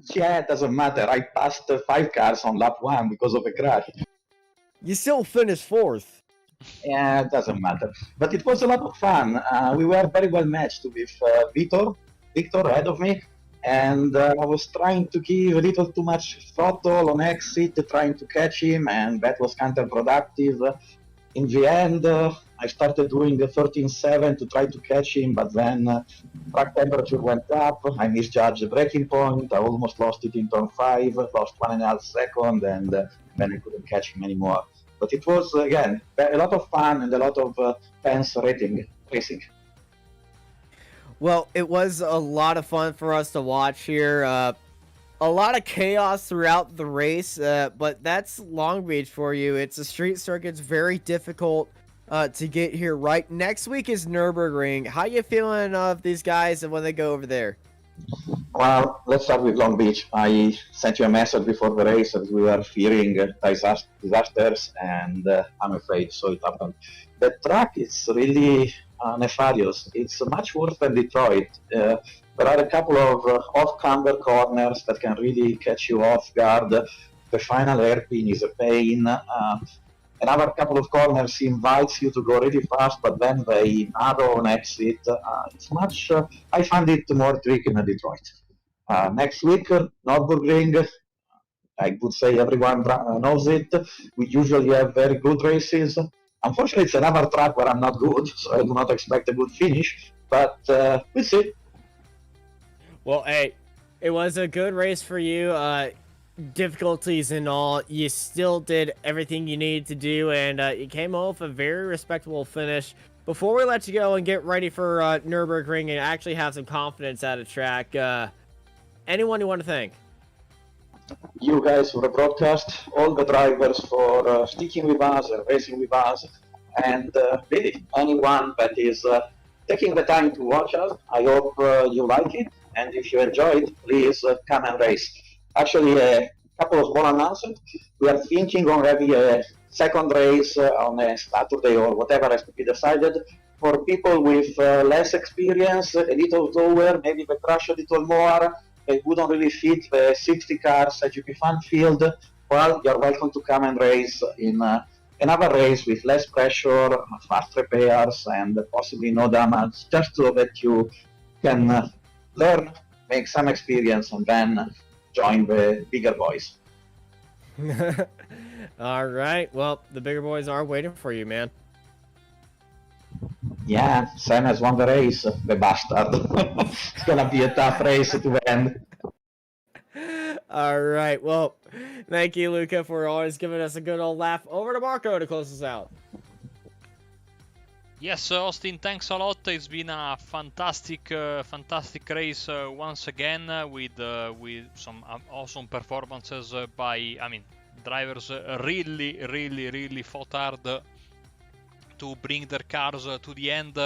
Yeah, it doesn't matter. I passed 5 cars on lap 1 because of a crash. You still finished 4th. Yeah, it doesn't matter. But it was a lot of fun. We were very well matched with Victor ahead of me. And I was trying to give a little too much throttle on exit, trying to catch him, and that was counterproductive. In the end, I started doing the 13.7 to try to catch him, but then track temperature went up, I misjudged the braking point, I almost lost it in turn 5, lost 1.5 seconds, and then I couldn't catch him anymore. But it was, again, a lot of fun and a lot of fans racing. Well, it was a lot of fun for us to watch here. A lot of chaos throughout the race, but that's Long Beach for you. It's a street circuit. It's very difficult to get here right. Next week is Nürburgring. How you feeling of these guys and when they go over there? Well, let's start with Long Beach. I sent you a message before the race that we were fearing disasters, and I'm afraid so it happened. The track is really nefarious. It's much worse than Detroit. There are a couple of off-camber corners that can really catch you off guard. The final hairpin is a pain. Another couple of corners invites you to go really fast, but then they narrow on exit. It's much. I find it more tricky than Detroit. Next week, Nürburgring. I would say everyone knows it. We usually have very good races. Unfortunately, it's another track where I'm not good, so I do not expect a good finish, but we'll see. Well, hey, it was a good race for you. Difficulties and all, you still did everything you needed to do, and you came off a very respectable finish. Before we let you go and get ready for Nürburgring and actually have some confidence at a track, anyone you want to thank? You guys for the broadcast, all the drivers for sticking with us and racing with us, and really anyone that is taking the time to watch us. I hope you like it, and if you enjoyed, please come and race. Actually, a couple of small announcements. We are thinking on having a second race on a Saturday or whatever has to be decided for people with less experience, a little slower, maybe they crash a little more. They wouldn't really fit the 60 cars iGPFun field. Well, you're welcome to come and race in another race with less pressure, fast repairs, and possibly no damage, just so that you can learn, make some experience, and then join the bigger boys. All right. Well, the bigger boys are waiting for you, man. Yeah, Sam has won the race, the bastard. It's gonna be a tough race to end. All right. Well, thank you, Luca, for always giving us a good old laugh. Over to Marco to close us out. Yes, Austin, thanks a lot. It's been a fantastic race once again with some awesome performances by, drivers really fought hard to bring their cars to the end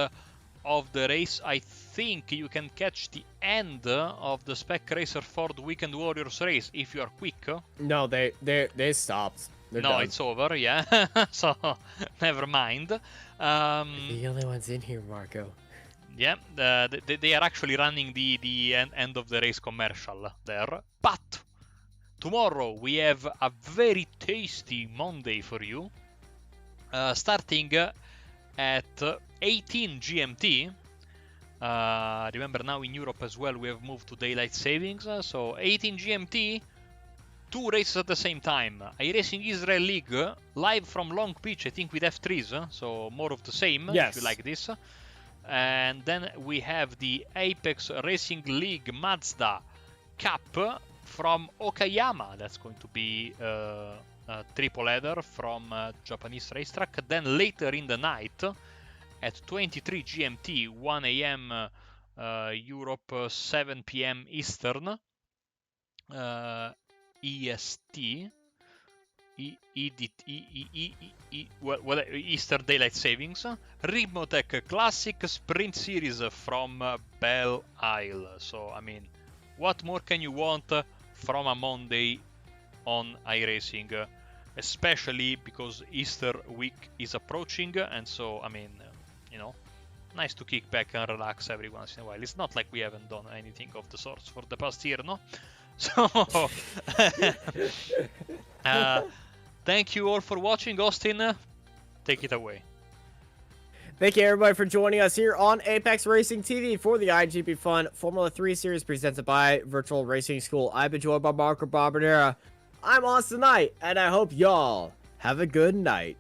of the race. I think you can catch the end of the Spec Racer Ford Weekend Warriors race if you are quick. No, they stopped. They're no, done. it's over, yeah. So, never mind. The only ones in here, Marco. Yeah, they are actually running the end of the race commercial there. But tomorrow we have a very tasty Monday for you. Starting at 18 GMT. Remember now in Europe as well we have moved to daylight savings. So 18 GMT two races at the same time. iRacing Israel League, live from Long Beach, I think with F3s, so more of the same, Yes. if you like this. And then we have the Apex Racing League Mazda Cup from Okayama. That's going to be a triple header from Japanese racetrack. Then later in the night, at 23 GMT, 1 a.m. Europe, 7 p.m. Eastern, EST, Eastern Daylight Savings, Rimotech Classic Sprint Series from Belle Isle. So, I mean, what more can you want from a Monday on iRacing? Especially because Easter week is approaching, and so, I mean, you know, nice to kick back and relax every once in a while. It's not like we haven't done anything of the sorts for the past year, no? So, thank you all for watching. Austin, take it away. Thank you, everybody, for joining us here on Apex Racing TV for the iGP Fun Formula 3 series presented by Virtual Racing School. I've been joined by Marco Barbadera. I'm Austin Knight, and I hope y'all have a good night.